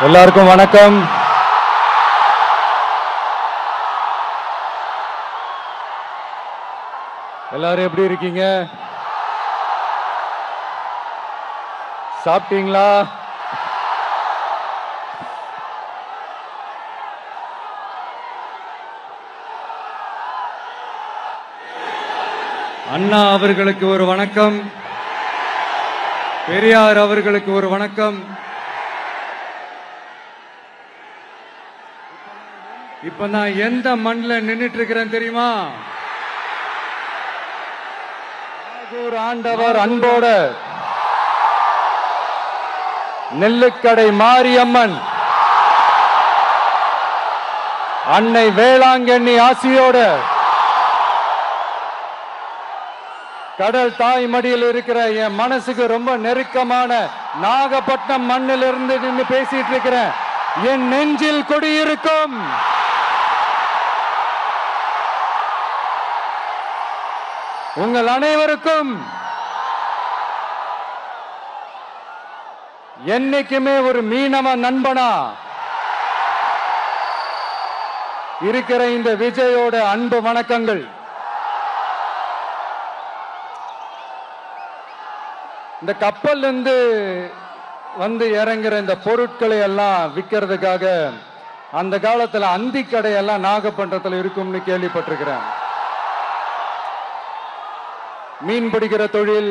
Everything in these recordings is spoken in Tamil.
எல்லாருக்கும் வணக்கம். எல்லாரும் எப்படி இருக்கீங்க? சாப்பிட்டீங்களா? அண்ணா அவர்களுக்கு ஒரு வணக்கம், பெரியார் அவர்களுக்கு ஒரு வணக்கம். இப்ப நான் எந்த மண்ணில் நின்றுட்டு இருக்கிறேன் தெரியுமா? ஆண்டவர் அன்போட நெல்லுக்கடை மாரியம்மன் அன்னை வேளாங்கண்ணி ஆசியோட கடல் தாய் மடியில் இருக்கிற என் மனசுக்கு ரொம்ப நெருக்கமான நாகப்பட்டினம் மண்ணில் இருந்து நின்று பேசிட்டு இருக்கிறேன். என் நெஞ்சில் குடியிருக்கும் உங்கள் அனைவருக்கும் என்னைக்குமே ஒரு மீனவ நண்பனா இருக்கிற இந்த விஜயோட அன்பு வணக்கங்கள். இந்த கப்பல் இருந்து வந்து இறங்குற இந்த பொருட்களை எல்லாம் விற்கிறதுக்காக அந்த காலத்துல அந்தி கடையெல்லாம் நாகப்பட்டினத்தில் இருக்கும்னு கேள்விப்பட்டிருக்கிறேன். மீன் பிடிக்கிற தொழில்,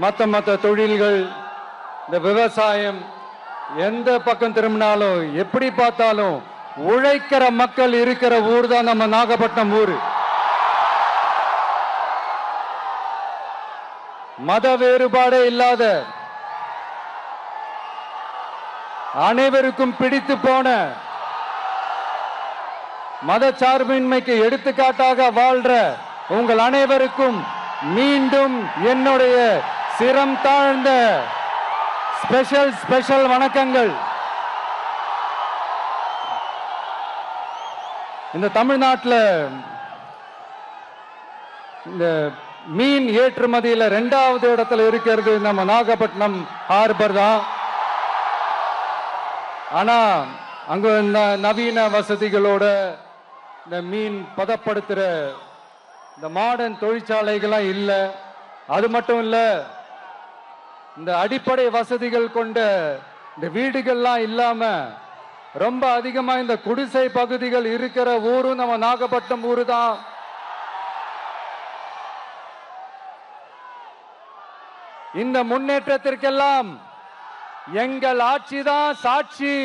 மற்ற தொழில்கள், இந்த விவசாயம், எந்த பக்கம் திரும்பினாலும் எப்படி பார்த்தாலும் உழைக்கிற மக்கள் இருக்கிற ஊர் தான் நம்ம நாகப்பட்டினம் ஊர். மத வேறுபாடே இல்லாத, அனைவருக்கும் பிடித்து போன, மத சார்பின்மைக்கு எடுத்துக்காட்டாக வாழ்ற உங்கள் அனைவருக்கும் மீண்டும் என்னுடைய சிரம் தாழ்ந்த ஸ்பெஷல் வணக்கங்கள். இந்த தமிழ்நாட்டில் இந்த மீன் ஏற்றுமதியில் 2வது இடத்துல இருக்கிறது நம்ம நாகப்பட்டினம் ஹார்பர் தான். ஆனா அங்க நவீன வசதிகளோட இந்த மீன் பதப்படுத்துற இந்த மாடர்ன் தொழிற்சாலைகள்லாம் இல்லை. அது மட்டும் இல்ல, இந்த அடிப்படை வசதிகள் கொண்ட இந்த வீடுகள்லாம் இல்லாம ரொம்ப அதிகமா இந்த குடிசை பகுதிகள் இருக்கிற ஊரும் நம்ம நாகப்பட்டினம் ஊரு தான். இந்த முன்னேற்றத்திற்கெல்லாம் எங்கள் ஆட்சிதான் சாட்சி.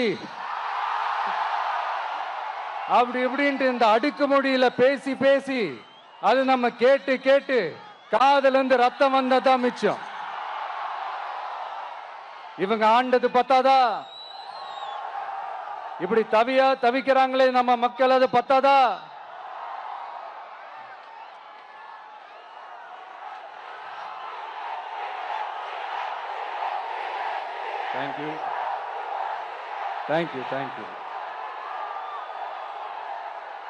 அப்படி இப்படின்ட்டு இந்த அடுக்குமொழியில பேசி பேசி அது நம்ம கேட்டு கேட்டு காதுல இருந்து ரத்தம் வந்ததான் மிச்சம். இவங்க ஆண்டது பத்தாதா? இப்படி தவிக்கிறாங்களே நம்ம மக்கள், அது பத்தாதா? தேங்க்யூ.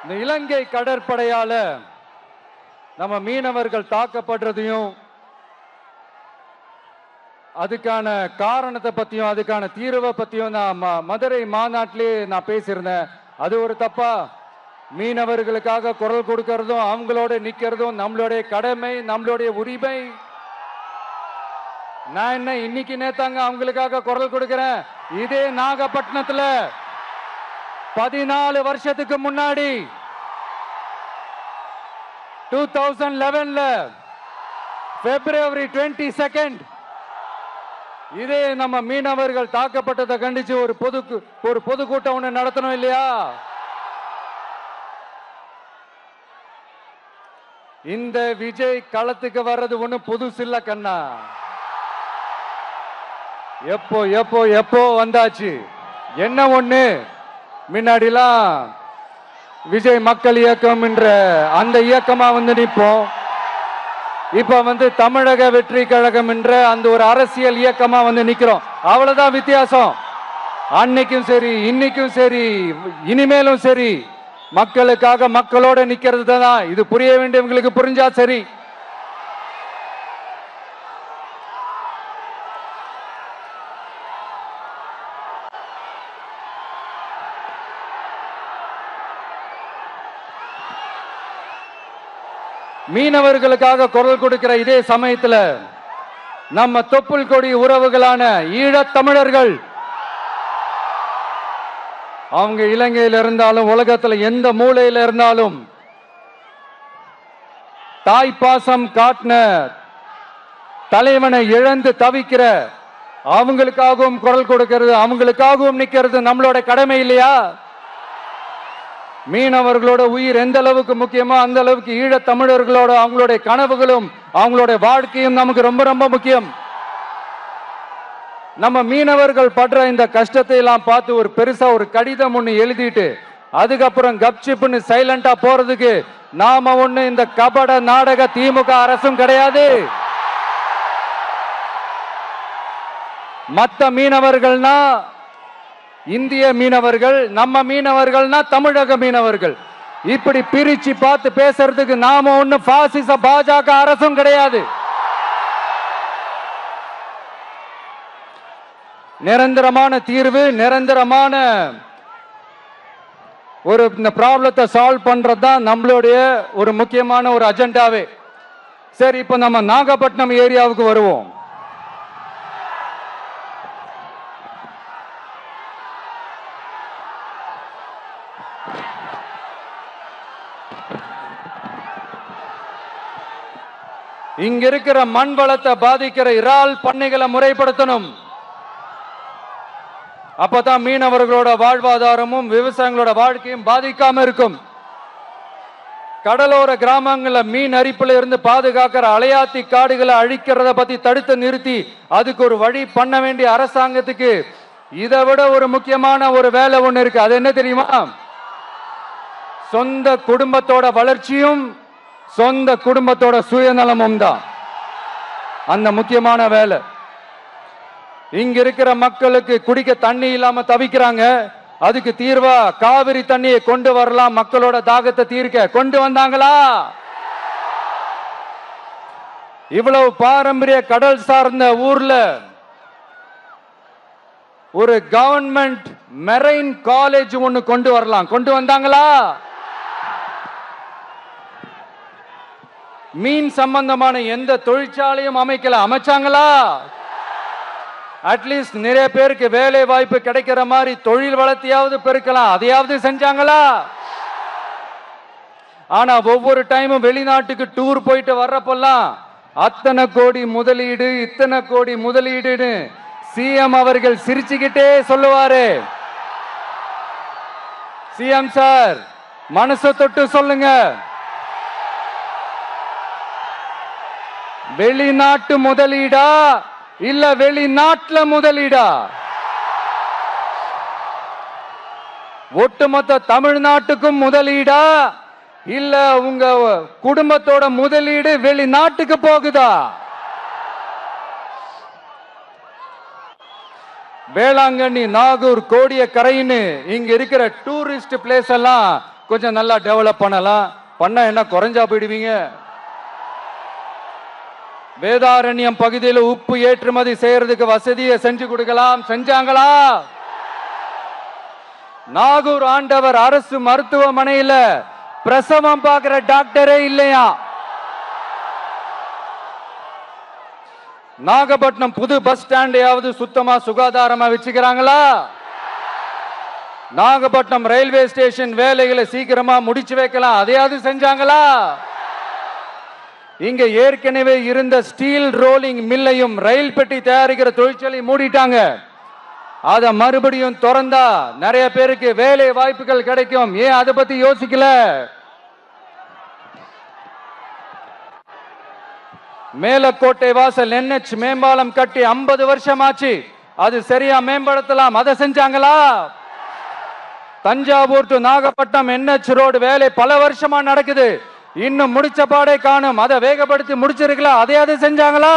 இந்த இலங்கை கடற்படையால நம்ம மீனவர்கள் தாக்கப்படுறதையும் அதுக்கான காரணத்தை பத்தியும் அதுக்கான தீர்வை பத்தியும் நான் மதுரை மாநாட்டிலே நான் பேசியிருந்தேன். அது ஒரு தப்பா? மீனவர்களுக்காக குரல் கொடுக்கறதும் அவங்களோட நிக்கிறதும் நம்மளுடைய கடமை, நம்மளுடைய உரிமை. நான் என்ன இன்னைக்கு நேத்தாங்க அவங்களுக்காக குரல் கொடுக்கிறேன். இதே நாகப்பட்டினத்துல 14 வருஷத்துக்கு முன்னாடி 2011 February 22 இதே நம்ம மீனவர்கள் தாக்கப்பட்டதை கண்டிச்சு ஒரு பொதுக்கூட்டம் ஒண்ணு நடத்தணும் இல்லையா? இந்த விஜய் களத்துக்கு வர்றது ஒண்ணு புதுசு இல்ல கண்ணா. எப்போ வந்தாச்சு. என்ன ஒண்ணு, முன்னாடிலாம் விஜய் மக்கள் இயக்கம் என்ற அந்த இயக்கமா வந்து நிற்போம். இப்ப தமிழக வெற்றி கழகம் என்ற அந்த ஒரு அரசியல் இயக்கமா வந்து நிக்கிறோம். அவ்வளவுதான் வித்தியாசம். அன்னைக்கும் சரி, இன்னைக்கும் சரி, இனிமேலும் சரி, மக்களுக்காக மக்களோட நிக்கிறது தான். இது புரிய வேண்டியவங்களுக்கு புரிஞ்சா சரி. மீனவர்களுக்காக குரல் கொடுக்கிற இதே சமயத்துல நம்ம தொப்புள் கொடி உறவுகளான ஈழத் தமிழர்கள், அவங்க இலங்கையில் இருந்தாலும் உலகத்துல எந்த மூலையில இருந்தாலும் தாய்ப்பாசம் காட்டின தலைவனை இழந்து தவிக்கிற அவங்களுக்காகவும் குரல் கொடுக்கிறது, அவங்களுக்காகவும் நிக்கிறது நம்மளோட கடமை இல்லையா? மீனவர்களோட உயிர் எந்த அளவுக்கு முக்கியமோ அந்த அளவுக்கு ஈழத் தமிழர்களோட அவங்களுடைய கனவுகளும் அவங்களுடைய வாழ்க்கையும் நமக்கு ரொம்ப ரொம்ப முக்கியம். நம்ம மீனவர்கள் படுற இந்த கஷ்டத்தை எல்லாம் பார்த்து ஒரு பெருசா ஒரு கடிதம் ஒண்ணு எழுதிட்டு அதுக்கப்புறம் கப்சிப்னு சைலண்டா போறதுக்கு நாம ஒண்ணு இந்த கபட நாடக திமுக அரசும் கிடையாது. மத்த மீனவர்கள்னா இந்திய மீனவர்கள், நம்ம மீனவர்கள்னா தமிழக மீனவர்கள், இப்படி பிரிச்சு பார்த்து பேசுறதுக்கு நாம ஒண்ணு பாசிச பாஜக அரசும் கிடையாது. நிரந்தரமான தீர்வு, நிரந்தரமான ஒரு இந்த ப்ராப்ளத்தை சால்வ் பண்றதுதான் நம்மளுடைய ஒரு முக்கியமான ஒரு அஜெண்டாவே. சரி, இப்ப நம்ம நாகப்பட்டினம் ஏரியாவுக்கு வருவோம். இங்க இருக்கிற மண் வளத்தை பாதிக்கிற இறால் பண்ணைகளை முறைப்படுத்தணும். அப்பதான் மீனவர்களோட வாழ்வாதாரமும் விவசாயிகளோட வாழ்க்கையும் பாதிக்காம இருக்கும். கடலோர கிராமங்கள்ல மீன் அரிப்புல இருந்து பாதுகாக்கிற அலையாத்தி காடுகளை அழிக்கிறத பத்தி தடுத்து நிறுத்தி அதுக்கு ஒரு வழி பண்ண வேண்டிய அரசாங்கத்துக்கு இதை விட ஒரு முக்கியமான ஒரு வேலை ஒண்ணு இருக்கு. அது என்ன தெரியுமா? சொந்த குடும்பத்தோட வளர்ச்சியும் சொந்த குடும்பத்தோட சுயநலமும் தான் அந்த முக்கியமான வேலை. இங்க இருக்கிற மக்களுக்கு குடிக்க தண்ணி இல்லாம தவிக்கிறாங்க. அதுக்கு தீர்வா காவிரி தண்ணியை கொண்டு வரலாம், மக்களோட தாகத்தை தீர்க்க. கொண்டு வந்தாங்களா? இவ்வளவு பாரம்பரிய கடல் சார்ந்த ஊர்ல ஒரு கவர்மெண்ட் மெரைன் காலேஜ் ஒண்ணு கொண்டு வரலாம். கொண்டு வந்தாங்களா? மீன் சம்பந்தமான எந்த தொழிற்சாலையும் அமைக்கல. அமைச்சாங்களா? அட்லீஸ்ட் நிறைய பேருக்கு வேலை வாய்ப்பு கிடைக்கிற மாதிரி தொழில் வளர்த்தியாவது பெருக்கலாம், அதையாவது செஞ்சாங்களா? ஆனா ஒவ்வொரு டைமும் வெளிநாட்டுக்கு டூர் போயிட்டு வர்றப்பெல்லாம் அத்தனை கோடி முதலீடு, இத்தனை கோடி முதலீடுன்னு சிஎம் அவர்கள் சிரிச்சுக்கிட்டே சொல்லுவாரு. சிஎம் சார், மனசை தொட்டு சொல்லுங்க, வெளிநாட்டு முதலீடா இல்ல வெளிநாட்டுல முதலீடா? ஒட்டுமொத்த தமிழ்நாட்டுக்கும் முதலீடா இல்ல உங்க குடும்பத்தோட முதலீடு வெளிநாட்டுக்கு போகுதா? வேளாங்கண்ணி, நாகூர், கோடியக்கரைன்னு இங்க இருக்கிற டூரிஸ்ட் பிளேஸ் எல்லாம் கொஞ்சம் நல்லா டெவலப் பண்ணலாம். பண்ண என்ன குறைஞ்சா போயிடுவீங்க? வேதாரண்யம் பகுதியில் உப்பு ஏற்றுமதி செய்யறதுக்கு வசதியை செஞ்சு கொடுக்கலாம். செஞ்சாங்களா? நாகூர் ஆண்டவர் அரசு மருத்துவமனையில பிரசவம் பார்க்கிற டாக்டரே இல்லையா? நாகப்பட்டினம் புது பஸ் ஸ்டாண்டையாவது சுத்தமா சுகாதாரமா வச்சுக்கிறாங்களா? நாகப்பட்டினம் ரயில்வே ஸ்டேஷன் வேலைகளை சீக்கிரமா முடிச்சு வைக்கலாம், அதையாவது செஞ்சாங்களா? இங்க ஏற்கனவே இருந்த ஸ்டீல் ரோலிங் மில்லையும் ரயில் பெட்டி தயாரிக்கிற தொழிற்சாலை மூடிட்டாங்க. அத மறுபடியும் திறந்தா நிறைய பேருக்கு வேலை வாய்ப்புகள் கிடைக்கும். ஏன் அதை பத்தி யோசிக்கல? மேலக்கோட்டை வாசல் NH மேம்பாலம் கட்டி 50 வருஷம் ஆச்சு, அது சரியா மேம்படுத்தலாம், அதை செஞ்சாங்களா? Thanjavur to Nagapattinam NH road வேலை பல வருஷமா நடக்குது, இன்னும் முடிச்ச பாடே காணும், அதை வேகப்படுத்தி முடிச்சிருக்கலாம், அதையாவது செஞ்சாங்களா?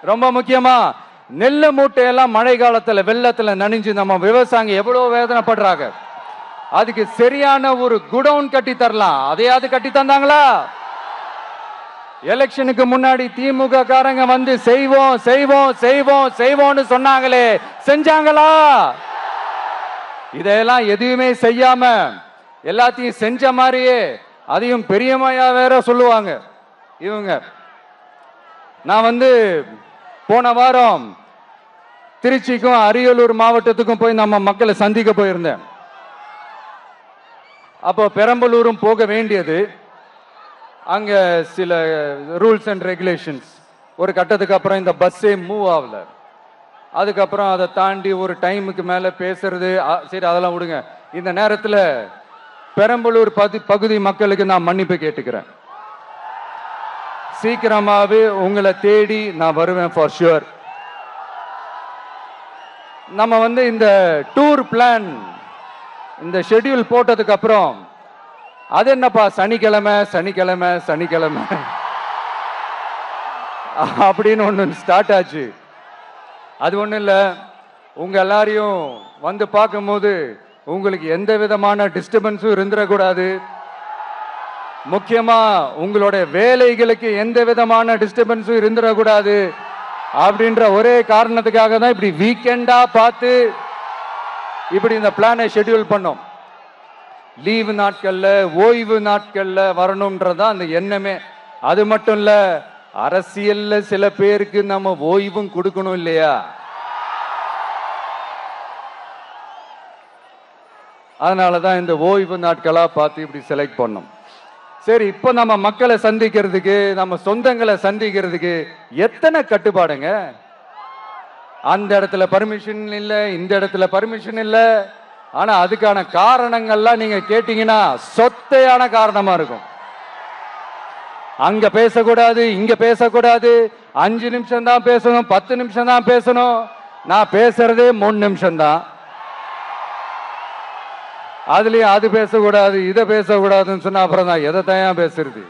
ரொம்ப முக்கியமா நெல்லு மூட்டையெல்லாம் மழை காலத்துல வெள்ளத்துல நனைஞ்சு நம்ம விவசாயிங்க எவ்வளவு வேதனைப்படுறாங்க. அதுக்கு சரியான ஒரு குடவுன் கட்டி தரலாம், அதையாவது கட்டி தந்தாங்களா? எலெக்ஷனுக்கு முன்னாடி திமுக காரங்க வந்து செய்வோம் செய்வோம் செய்வோம் செய்வோம்னு சொன்னாங்களே, செஞ்சாங்களா? இதெல்லாம் எதுவுமே செய்யாம எல்லாத்தையும் செஞ்ச மாதிரியே அதையும் பெரியமையா வேற சொல்லுவாங்க இவங்க. நான் போன வாரம் திருச்சிக்கும் அரியலூர் மாவட்டத்துக்கும் போய் நம்ம மக்களை சந்திக்க போயிருந்தேன். அப்போ பெரம்பலூரும் போக வேண்டியது. அங்க சில ரூல்ஸ் அண்ட் ரெகுலேஷன்ஸ், ஒரு கட்டத்துக்கு அப்புறம் இந்த பஸ்ஸே மூவ் ஆகல. அதுக்கப்புறம் அதை தாண்டி ஒரு டைமுக்கு மேல பேசுறது, சரி அதெல்லாம் விடுங்க. இந்த நேரத்தில் பெரம்பலூர் பகுதி மக்களுக்கு நான் மன்னிப்பு கேட்டுக்கிறேன். சீக்கிரமாவே உங்களை தேடி நான் வருவேன் ஃபார் ஷுர். நம்ம இந்த டூர் பிளான், இந்த ஷெட்யூல் போட்டதுக்கு அப்புறம் அது என்னப்பா சனிக்கிழமை சனிக்கிழமை சனிக்கிழமை அப்படின்னு ஒன்று ஸ்டார்ட் ஆச்சு. அது ஒன்றும் இல்லை, உங்க எல்லாரையும் பார்க்கும்போது உங்களுக்கு எந்த விதமான டிஸ்டர்பன்ஸும் இருந்துடக்கூடாது. முக்கியமா உங்களுடைய வேலைகளுக்கு எந்த விதமான டிஸ்டர்பன்ஸும் இருந்துடக்கூடாது அப்படின்ற ஒரே காரணத்துக்காக தான் இப்படி வீக்கெண்டா பார்த்து இப்படி இந்த பிளானை ஷெட்யூல் பண்ணோம். லீவு நாட்கள்ல, ஓய்வு நாட்கள்ல வரணும்ன்றதான் அந்த எண்ணமே. அது மட்டும் இல்ல, அரசியல்ல சில பேருக்கு நம்ம ஓய்வும் கொடுக்கணும் இல்லையா? அதனாலதான் இந்த ஓய்வு நாட்களா பார்த்து இப்படி செலக்ட் பண்ணோம். சரி, இப்போ நம்ம மக்களை சந்திக்கிறதுக்கு, நம்ம சொந்தங்களை சந்திக்கிறதுக்கு எத்தனை கட்டுப்பாடுங்க. அந்த இடத்துல பர்மிஷன் இல்ல, இந்த இடத்துல பர்மிஷன் இல்ல. ஆனா அதுக்கான காரணங்கள்லாம் நீங்க கேட்டீங்கன்னா சொத்தையான காரணமா இருக்கும். அங்க பேசக்கூடாது, இங்க பேசக்கூடாது, 5 நிமிஷம் தான் பேசணும், 10 நிமிஷம் தான் பேசணும். நான் பேசுறதே 3 நிமிஷம் தான். அதுலயும் அது பேசக்கூடாது, இதை பேசக்கூடாதுன்னு சொன்னா அப்புறம் தான் எதை தான் பேசுறது.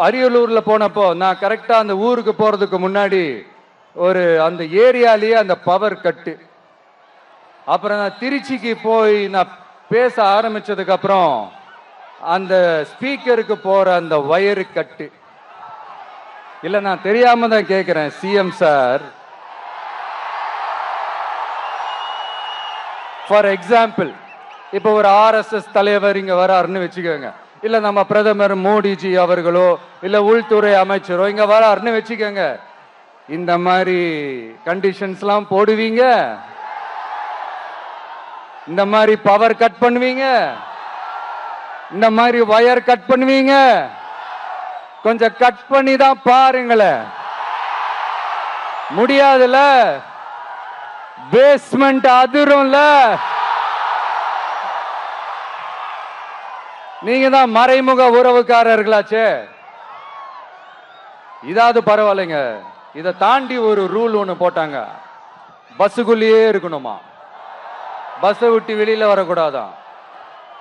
அரியலூர்ல போனப்போ நான் கரெக்டா அந்த ஊருக்கு போறதுக்கு முன்னாடி அந்த ஏரியாலேயே அந்த பவர் கட்டு. அப்புறம் நான் திருச்சிக்கு போய் நான் பேச ஆரம்பிச்சதுக்கு அப்புறம் அந்த ஸ்பீக்கருக்கு போற அந்த வயரு கட்டு. இல்ல, நான் தெரியாம தான் கேட்கிறேன் சிஎம் சார். ஃபார் எக்ஸாம்பிள், இப்போ ஒரு RSS தலைவர் இங்க வராருன்னு வச்சுக்கோங்க, இல்ல நம்ம பிரதமர் மோடிஜி அவர்களோ இல்ல உள்துறை அமைச்சரோ இங்க வராருன்னு வச்சுக்கோங்க. இந்த மாதிரி கண்டிஷன்ஸ்லாம் போடுவீங்க, இந்த மாதிரி பவர் கட் பண்ணுவீங்க, இந்த மாதிரி வயர் கட் பண்ணுவீங்க. கொஞ்சம் கட் பண்ணி தான் பாருங்களேன். முடியாதுல, பேஸ்மெண்ட் அதிரும்ல. நீங்க தான் மறைமுக உறவுக்காரர்களாச்சே. இதாவது பரவாயில்லைங்க. இதை தாண்டி ஒரு ரூல் ஒண்ணு போட்டாங்க, பஸ்ஸுக்குள்ளேயே இருக்கணுமா, பஸ்ஸை விட்டு வெளியில வரக்கூடாதான்,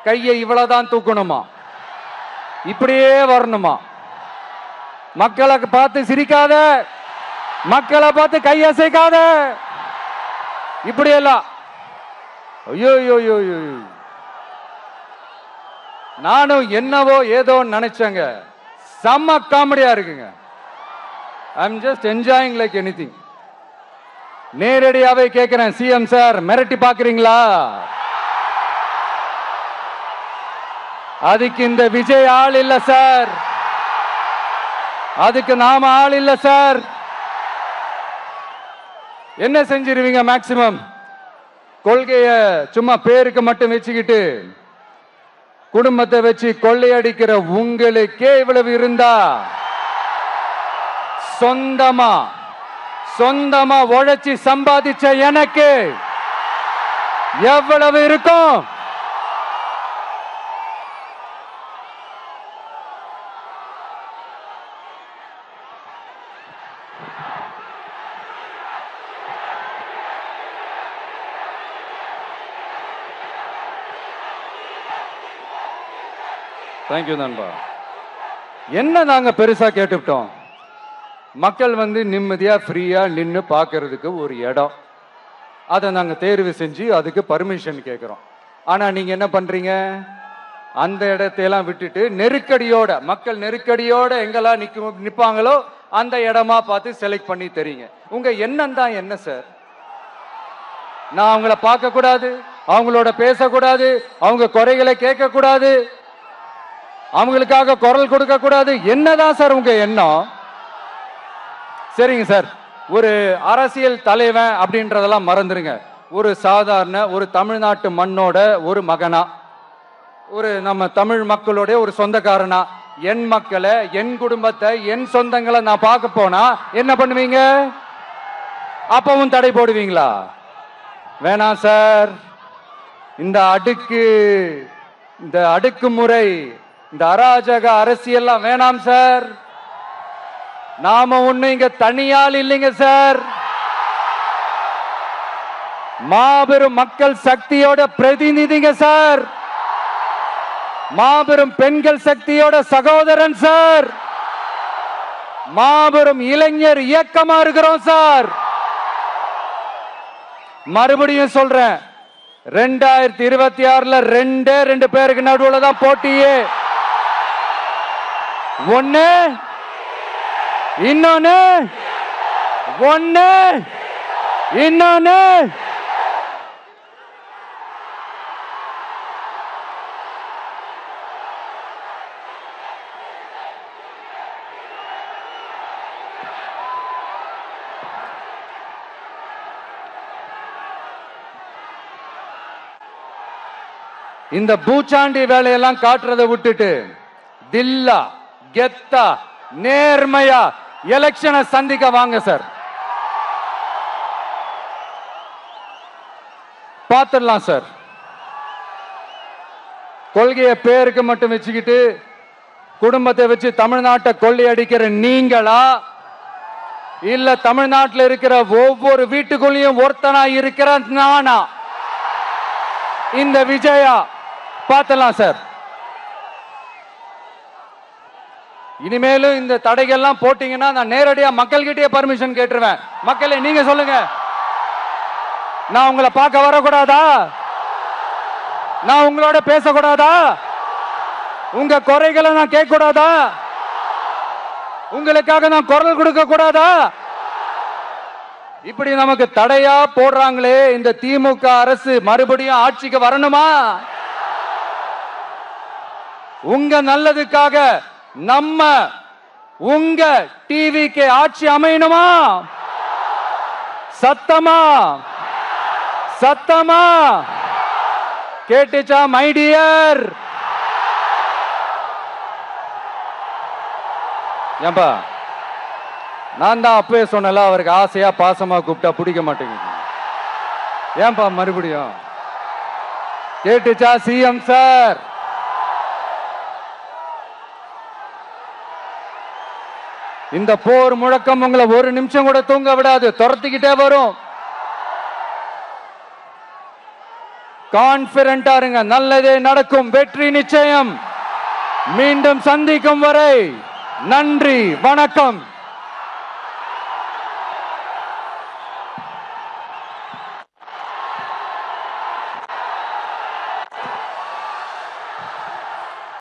கையை இவ்வளவுதான் தூக்கணுமா, இப்படியே வரணுமா, மக்களை பார்த்து சிரிக்காத, மக்களை பார்த்து கையசைக்காத, இப்படியெல்லாம். ஐயோ ஐயோ, நானும் என்னவோ ஏதோ நினைச்சேங்க. செம்ம காமெடியா இருக்குங்க. I am just enjoying like anything. நேரடியாவே கேட்கிறேன், சிஎம் சார் மிரட்டி பாக்குறீங்களா? அதுக்கு இந்த விஜய் ஆள் இல்ல சார், அதுக்கு நாம ஆள் இல்ல சார். என்ன செஞ்சிருவீங்க? மேக்சிமம் கொள்கைய சும்மா பேருக்கு மட்டும் வச்சுக்கிட்டு குடும்பத்தை வச்சு கொள்ளையடிக்கிற உங்களுக்கே இவ்வளவு இருந்தா, சொந்தமா உழைச்சி சம்பாதிச்ச எனக்கு எவ்வளவு இருக்கும்? தேங்க்யூ நண்பா. என்ன நாங்க பெருசா கேட்டுவிட்டோம்? மக்கள் நிம்மதியா ஃப்ரீயா நின்று பார்க்கறதுக்கு ஒரு இடம், அதை நாங்க தேர்வு செஞ்சு அதுக்கு பர்மிஷன் கேட்கிறோம். ஆனா நீங்க என்ன பண்றீங்க? அந்த இடத்தையெல்லாம் விட்டுட்டு நெருக்கடியோட, மக்கள் நெருக்கடியோட எங்கெல்லாம் நிப்பாங்களோ அந்த இடமா பார்த்து செலக்ட் பண்ணி தரீங்க. உங்க எண்ணம் தான் என்ன சார்? நான் அவங்கள பார்க்க கூடாது, அவங்களோட பேசக்கூடாது, அவங்க குறைகளை கேட்க கூடாது, அவங்களுக்காக குரல் கொடுக்க கூடாது. என்னதான் சார் உங்க எண்ணம்? சரிங்க சார், ஒரு அரசியல் தலைவன் அப்படின்றதெல்லாம் மறந்துருங்க. ஒரு சாதாரண ஒரு தமிழ்நாட்டு மண்ணோட ஒரு மகனா, ஒரு நம்ம தமிழ் மக்களுடைய ஒரு சொந்தக்காரனா, என் மக்களை, என் குடும்பத்தை, என் சொந்தங்களை நான் பார்க்க போனா என்ன பண்ணுவீங்க? அப்பவும் தடை போடுவீங்களா? வேணாம் சார். இந்த அடுக்குமுறை, இந்த அராஜக அரசியல்லாம் வேணாம் சார். நாம ஒண்ணு இங்க தனியால் இல்லைங்க சார், மாபெரும் மக்கள் சக்தியோட பிரதிநிதிங்க சார், மாபெரும் பெண்கள் சக்தியோட சகோதரன் சார், மாபெரும் இளைஞர் இயக்கமா இருக்கிறோம் சார். மறுபடியும் சொல்றேன், 2026 ரெண்டு பேருக்கு நடுவுல தான் போட்டியே. ஒண்ணு இன்னொன்னு இந்த பூச்சாண்டி வேலையெல்லாம் காட்டுறதை விட்டுட்டு தில்லா கெத்தா நேர்மையா எலெக்ஷனை சந்திக்க வாங்க சார். பார்த்துடலாம் சார். கொள்கையை பேருக்கு மட்டும் வச்சுக்கிட்டு குடும்பத்தை வச்சு தமிழ்நாட்டை கொள்ளையடிக்கிற நீங்களா, இல்ல தமிழ்நாட்டில் இருக்கிற ஒவ்வொரு வீட்டுக்குள்ளேயும் ஒருத்தனா இருக்கிற நானா, இந்த விஜயா? பார்த்துடலாம் சார். இனிமேலும் இந்த தடைகள்லாம் போட்டீங்கன்னா நான் நேரடியா மக்கள்கிட்டயே பர்மிஷன் கேட்டுருவேன். மக்களே நீங்க சொல்லுங்க, நான் உங்களை பார்க்க வரக்கூடாதா? நான் உங்களோட பேசக்கூடாதா? உங்க குறைகளை நான் கேட்க கூடாதா? உங்களுக்காக நான் குரல் கொடுக்க கூடாதா? இப்படி நமக்கு தடையா போடுறாங்களே, இந்த திமுக அரசு மறுபடியும் ஆட்சிக்கு வரணுமா? உங்க நல்லதுக்காக நம்ம உங்க டிவிக்கு ஆட்சி அமையணுமா? சத்தமா சத்தமா கேட்டுச்சா மை டியர்? ஏன்பா, நான் தான் அப்பவே சொன்னல, அவருக்கு ஆசையா பாசமா கூப்பிட்டா பிடிக்க மாட்டேங்குது. ஏன்பா மறுபடியும்? கேட்டுச்சா சிஎம் சார்? இந்த போர் முழக்கம் உங்களை ஒரு நிமிஷம் கூட தூங்க விடாது, துரத்திக்கிட்டே வரும். கான்பிடண்டா இருங்க, நல்லதே நடக்கும், வெற்றி நிச்சயம். மீண்டும் சந்திக்கும் வரை நன்றி, வணக்கம்.